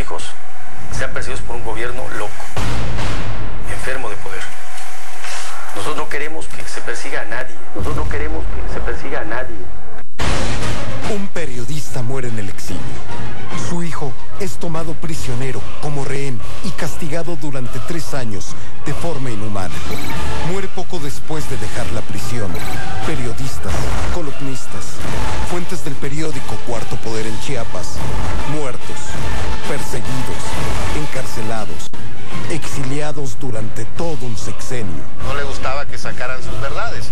hijos sean perseguidos por un gobierno loco, enfermo de poder. Nosotros no queremos que se persiga a nadie. Nosotros no queremos que se persiga a nadie. Un periodista muere en el exilio. Su hijo es tomado prisionero como rehén y castigado durante 3 años de forma inhumana. Muere poco después de dejar la prisión. Periodistas, columnistas, fuentes del periódico Cuarto Poder en Chiapas, muertos, perseguidos, encarcelados, exiliados durante todo un sexenio. No le gustaba que sacaran sus verdades.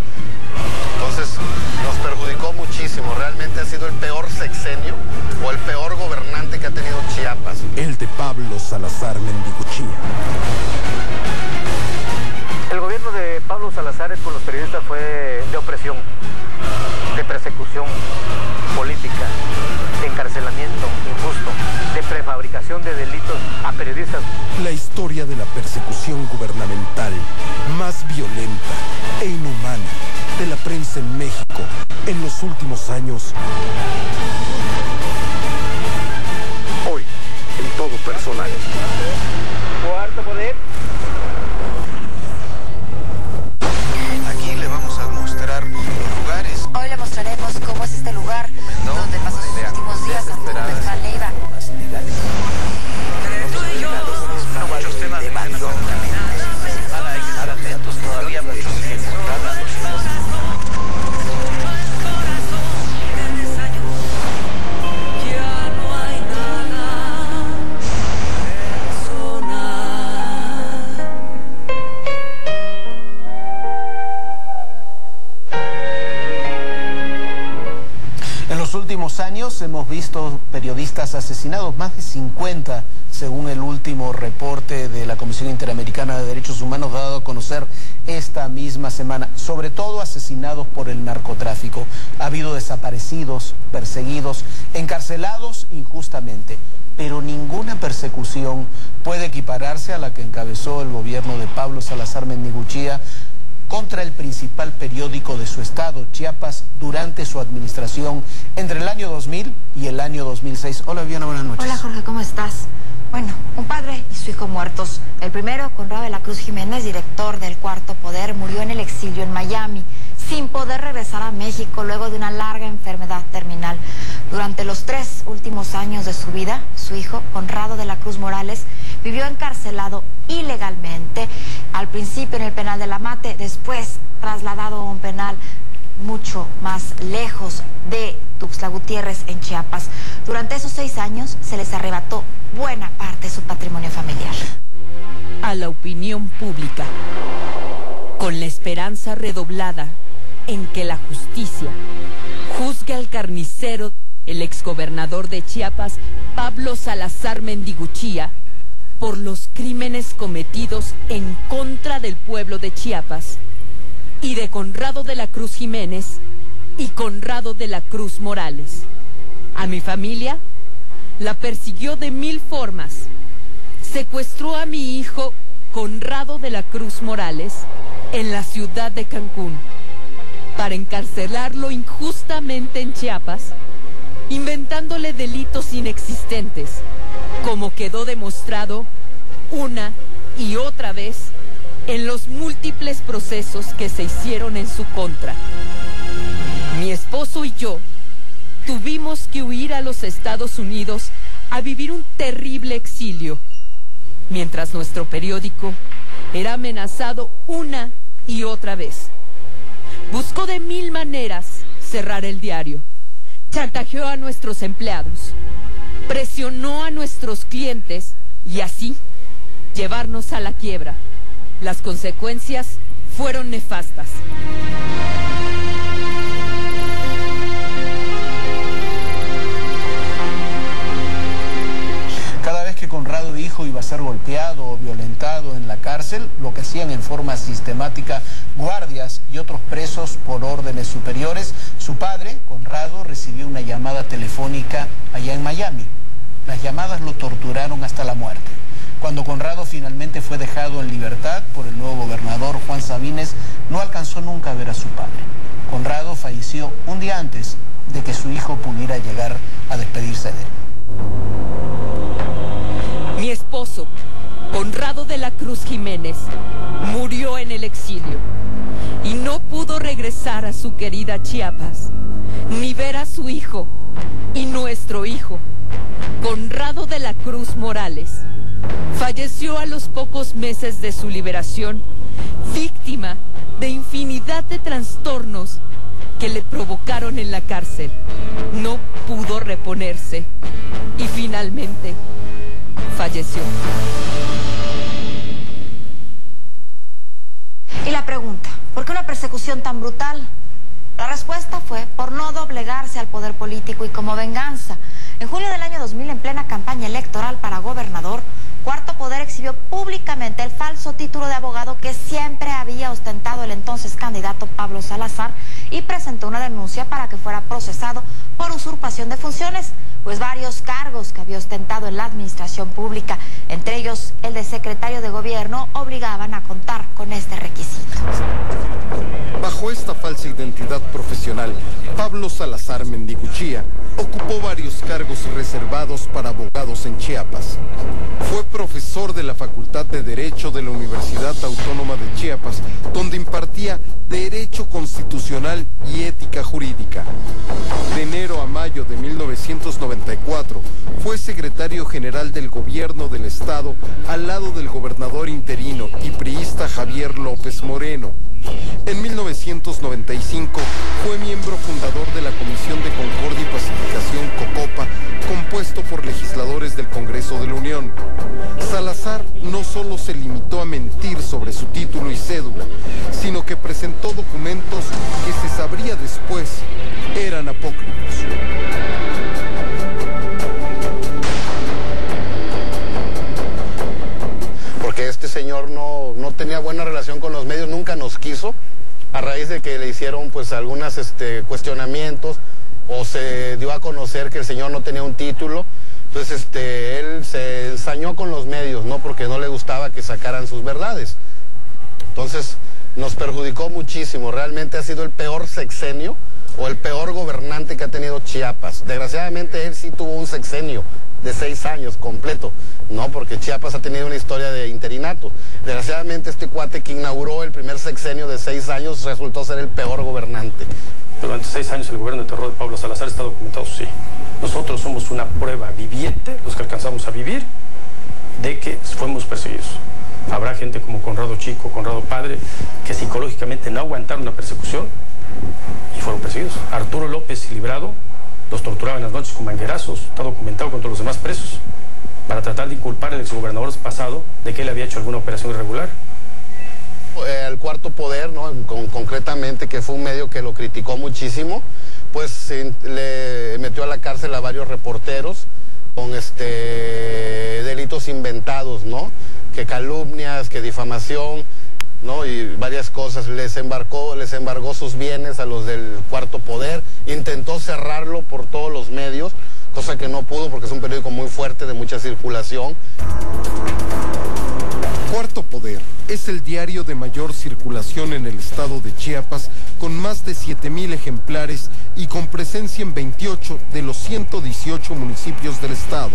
Entonces nos perjudicó muchísimo. Realmente ha sido el peor sexenio o el peor gobernante que ha tenido Chiapas. El de Pablo Salazar Mendiguchía. El gobierno de Pablo Salazar con los periodistas fue de opresión, de persecución política, de encarcelamiento injusto, de prefabricación de delitos a periodistas. La historia de la persecución gubernamental más violenta e inhumana de la prensa en México en los últimos años. Hoy, en Todo Personal. Cuarto Poder. Aquí le vamos a mostrar los lugares. Hoy le mostraremos cómo es este lugar donde pasó sus últimos días Arturo Beltrán Leiva. Muchos temas de evasión también. Van a estar atentos todavía muchos ejemplos. En los últimos años hemos visto periodistas asesinados, más de 50, según el último reporte de la Comisión Interamericana de Derechos Humanos dado a conocer esta misma semana, sobre todo asesinados por el narcotráfico. Ha habido desaparecidos, perseguidos, encarcelados injustamente, pero ninguna persecución puede equipararse a la que encabezó el gobierno de Pablo Salazar Mendiguchía contra el principal periódico de su estado, Chiapas, durante su administración entre el año 2000 y el año 2006. Hola, Viviana, buenas noches. Hola, Jorge, ¿cómo estás? Bueno, un padre y su hijo muertos. El primero, Conrado de la Cruz Jiménez, director del Cuarto Poder, murió en el exilio en Miami, sin poder regresar a México luego de una larga enfermedad terminal. Durante los 3 últimos años de su vida, su hijo, Conrado de la Cruz Morales, vivió encarcelado ilegalmente, al principio en el penal de La Mate, después trasladado a un penal mucho más lejos de Tuxtla Gutiérrez, en Chiapas. Durante esos 6 años se les arrebató buena parte de su patrimonio familiar. A la opinión pública, con la esperanza redoblada en que la justicia juzgue al carnicero, el exgobernador de Chiapas, Pablo Salazar Mendiguchía, por los crímenes cometidos en contra del pueblo de Chiapas, y de Conrado de la Cruz Jiménez y Conrado de la Cruz Morales. A mi familia la persiguió de 1000 formas. Secuestró a mi hijo Conrado de la Cruz Morales en la ciudad de Cancún para encarcelarlo injustamente en Chiapas, inventándole delitos inexistentes, como quedó demostrado una y otra vez en los múltiples procesos que se hicieron en su contra. Mi esposo y yo tuvimos que huir a los Estados Unidos a vivir un terrible exilio, mientras nuestro periódico era amenazado una y otra vez. Buscó de 1000 maneras cerrar el diario, chantajeó a nuestros empleados, presionó a nuestros clientes y así llevarnos a la quiebra. Las consecuencias fueron nefastas. Cada vez que Conrado hijo iba a ser golpeado o violentado en la cárcel, lo que hacían en forma sistemática guardias y otros presos por órdenes superiores, su padre, Conrado, recibió una llamada telefónica allá en Miami. Las llamadas lo torturaron hasta la muerte. Cuando Conrado finalmente fue dejado en libertad por el nuevo gobernador Juan Sabines, no alcanzó nunca a ver a su padre. Conrado falleció un día antes de que su hijo pudiera llegar a despedirse de él. esposo, Conrado de la Cruz Jiménez, murió en el exilio y no pudo regresar a su querida Chiapas, ni ver a su hijo y nuestro hijo, Conrado de la Cruz Morales. Falleció a los pocos meses de su liberación, víctima de infinidad de trastornos que le provocaron en la cárcel. No pudo reponerse y finalmente falleció. Y la pregunta, ¿por qué una persecución tan brutal? La respuesta fue por no doblegarse al poder político y como venganza. En julio del año 2000, en plena campaña electoral para gobernador, Cuarto Poder exhibió públicamente el falso título de abogado que siempre había ostentado el entonces candidato Pablo Salazar y presentó una denuncia para que fuera procesado por usurpación de funciones, pues varios cargos que había ostentado en la administración pública, entre ellos el de secretario de gobierno, obligaban a contar con este requisito. Bajo esta falsa identidad profesional, Pablo Salazar Mendiguchía ocupó varios cargos reservados para abogados en Chiapas. Fue profesor de la Facultad de Derecho de la Universidad Autónoma de Chiapas, donde impartía Derecho Constitucional y Ética Jurídica. De enero a mayo de 1994, fue secretario general del Gobierno del Estado al lado del gobernador interino y priista Javier López Moreno. En 1995 fue miembro fundador de la Comisión de Concordia y Pacificación COCOPA, compuesto por legisladores del Congreso de la Unión. Salazar no solo se limitó a mentir sobre su título y cédula, sino que presentó documentos que se sabría después eran apócrifos. Porque este señor no tenía buena relación con los medios, nunca nos quiso, a raíz de que le hicieron pues algunos cuestionamientos o se dio a conocer que el señor no tenía un título. Entonces él se ensañó con los medios, ¿no? Porque no le gustaba que sacaran sus verdades. Entonces nos perjudicó muchísimo, realmente ha sido el peor sexenio o el peor gobernante que ha tenido Chiapas. Desgraciadamente él sí tuvo un sexenio de 6 años completo, ¿no? Porque Chiapas ha tenido una historia de interinato. Desgraciadamente este cuate que inauguró el primer sexenio de 6 años resultó ser el peor gobernante. Durante 6 años el gobierno de terror de Pablo Salazar está documentado, sí. Nosotros somos una prueba viviente, los que alcanzamos a vivir, de que fuimos perseguidos. Habrá gente como Conrado Chico, Conrado Padre, que psicológicamente no aguantaron la persecución y fueron perseguidos. Arturo López y Librado los torturaban en las noches con manguerazos, está documentado contra los demás presos, para tratar de inculpar al exgobernador pasado de que él había hecho alguna operación irregular. El Cuarto Poder, ¿no? Concretamente, que fue un medio que lo criticó muchísimo, pues le metió a la cárcel a varios reporteros con delitos inventados, ¿no? Que calumnias, que difamación, ¿no? Y varias cosas. Les embargó sus bienes a los del Cuarto Poder, intentó cerrarlo por todos los medios, cosa que no pudo porque es un periódico muy fuerte, de mucha circulación. Cuarto Poder es el diario de mayor circulación en el estado de Chiapas, con más de 7,000 ejemplares y con presencia en 28 de los 118 municipios del estado.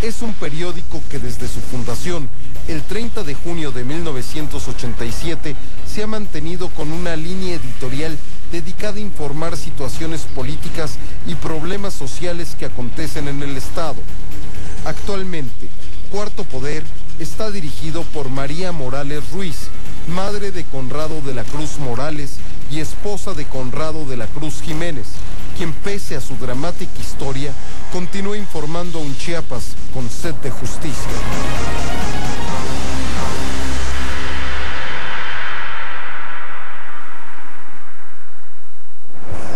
Es un periódico que desde su fundación, el 30 de junio de 1987, se ha mantenido con una línea editorial dedicada a informar situaciones políticas y problemas sociales que acontecen en el estado. Actualmente, Cuarto Poder está dirigido por María Morales Ruiz, madre de Conrado de la Cruz Morales y esposa de Conrado de la Cruz Jiménez, quien pese a su dramática historia, continúa informando a un Chiapas con sed de justicia.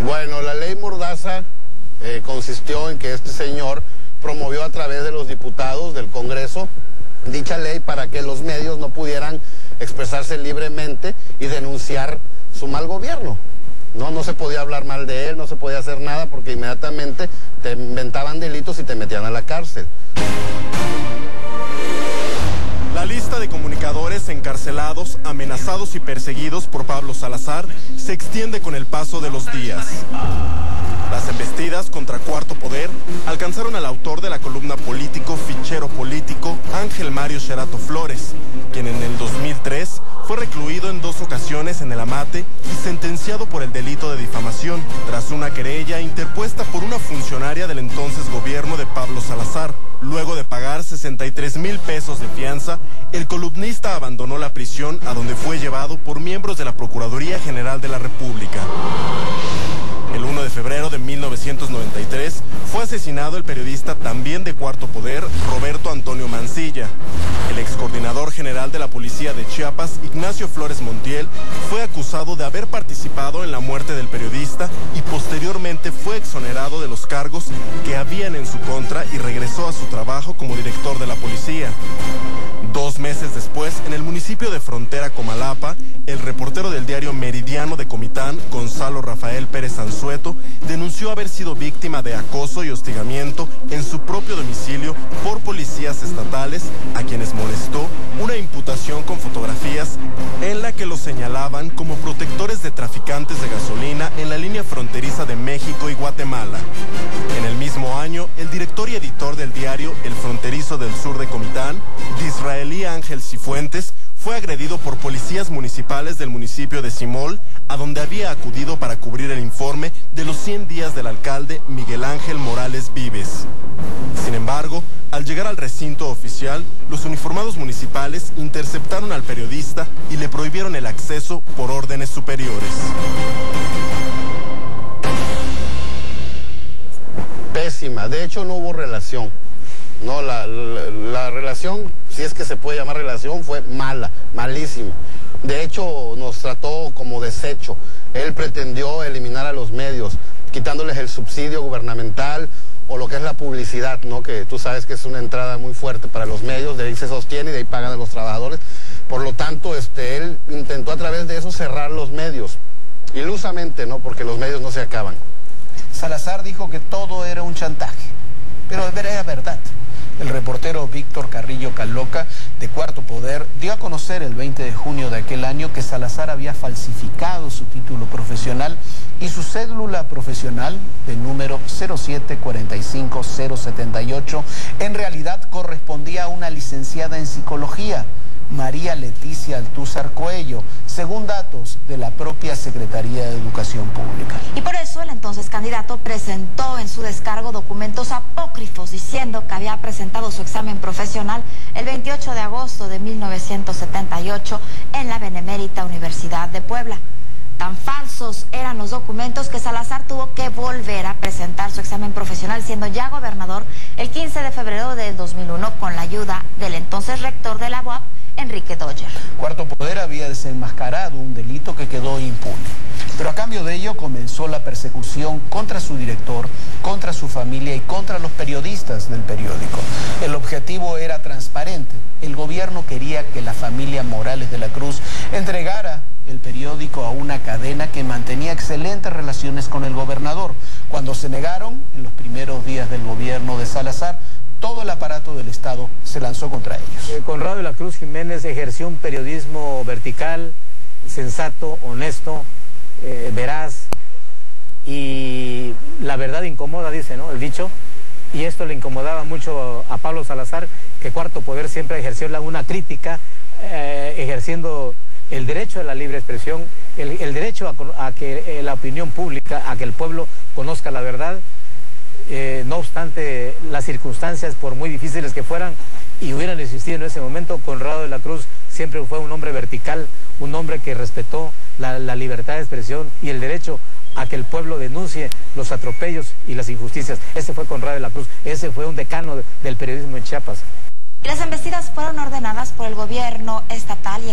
Bueno, la ley Mordaza consistió en que este señor promovió a través de los diputados del Congreso dicha ley para que los medios no pudieran expresarse libremente y denunciar su mal gobierno. No se podía hablar mal de él, no se podía hacer nada porque inmediatamente te inventaban delitos y te metían a la cárcel. La lista de comunicadores periodistas encarcelados, amenazados y perseguidos por Pablo Salazar se extiende con el paso de los días. Las embestidas contra Cuarto Poder alcanzaron al autor de la columna político Fichero Político, Ángel Mario Sherato Flores, quien en el 2003 fue recluido en 2 ocasiones en el Amate y sentenciado por el delito de difamación, tras una querella interpuesta por una funcionaria del entonces gobierno de Pablo Salazar. Luego de pagar 63,000 pesos de fianza, el columnista abandonó la prisión, a donde fue llevado por miembros de la Procuraduría General de la República. El 1 de febrero de 1993 fue asesinado el periodista también de Cuarto Poder, Roberto Antonio Mancilla. El excoordinador general de la Policía de Chiapas, Ignacio Flores Montiel, fue acusado de haber participado en la muerte del periodista y posteriormente fue exonerado de los cargos que habían en su contra y regresó a su trabajo como director de la policía. 2 meses después, en el municipio de Frontera, Comalapa, el reportero del diario Meridiano de Comitán, Gonzalo Rafael Pérez Anzueto, denunció haber sido víctima de acoso y hostigamiento en su propio domicilio por policías estatales, a quienes molestó una imputación con fotografías en la que los señalaban como protectores de traficantes de gasolina en la línea fronteriza de México y Guatemala. En el mismo año, el director y editor del diario El Fronterizo del Sur de Comitán, Disraelí Ángel Cifuentes, fue agredido por policías municipales del municipio de Simol, a donde había acudido para cubrir el informe de los 100 días del alcalde Miguel Ángel Morales Vives. Sin embargo, al llegar al recinto oficial, los uniformados municipales interceptaron al periodista y le prohibieron el acceso por órdenes superiores. Pésima, de hecho no hubo relación. No, la relación, si es que se puede llamar relación, fue mala, malísima. De hecho, nos trató como desecho. Él pretendió eliminar a los medios, quitándoles el subsidio gubernamental o lo que es la publicidad, ¿no? Que tú sabes que es una entrada muy fuerte para los medios, de ahí se sostiene y de ahí pagan a los trabajadores. Por lo tanto, él intentó a través de eso cerrar los medios, ilusamente, ¿no? Porque los medios no se acaban. Salazar dijo que todo era un chantaje, pero era verdad. El reportero Víctor Carrillo Caloca, de Cuarto Poder, dio a conocer el 20 de junio de aquel año que Salazar había falsificado su título profesional y su cédula profesional de número 0745078 en realidad correspondía a una licenciada en psicología, María Leticia Altúzar Coello, según datos de la propia Secretaría de Educación Pública. Y por eso el entonces candidato presentó en su descargo documentos apócrifos diciendo que había presentado su examen profesional el 28 de agosto de 1978 en la Benemérita Universidad de Puebla. Tan falsos eran los documentos que Salazar tuvo que volver a presentar su examen profesional siendo ya gobernador el 15 de febrero del 2001 con la ayuda del entonces rector de la UAP, Enrique Dodger. Cuarto Poder había desenmascarado un delito que quedó impune, pero a cambio de ello comenzó la persecución contra su director, contra su familia y contra los periodistas del periódico. El objetivo era transparente. El gobierno quería que la familia Morales de la Cruz entregara el periódico a una cadena que mantenía excelentes relaciones con el gobernador. Cuando se negaron, en los primeros días del gobierno de Salazar, todo el aparato del Estado se lanzó contra ellos. Conrado de la Cruz Jiménez ejerció un periodismo vertical, sensato, honesto, veraz, y la verdad incomoda, dice, ¿no? El dicho, y esto le incomodaba mucho a Pablo Salazar, que Cuarto Poder siempre ejerció una crítica, ejerciendo el derecho a la libre expresión, el derecho a que la opinión pública, a que el pueblo conozca la verdad. No obstante las circunstancias, por muy difíciles que fueran y hubieran existido en ese momento, Conrado de la Cruz siempre fue un hombre vertical, un hombre que respetó la libertad de expresión y el derecho a que el pueblo denuncie los atropellos y las injusticias. Ese fue Conrado de la Cruz, ese fue un decano del periodismo en Chiapas. Las embestidas fueron ordenadas por el gobierno estatal y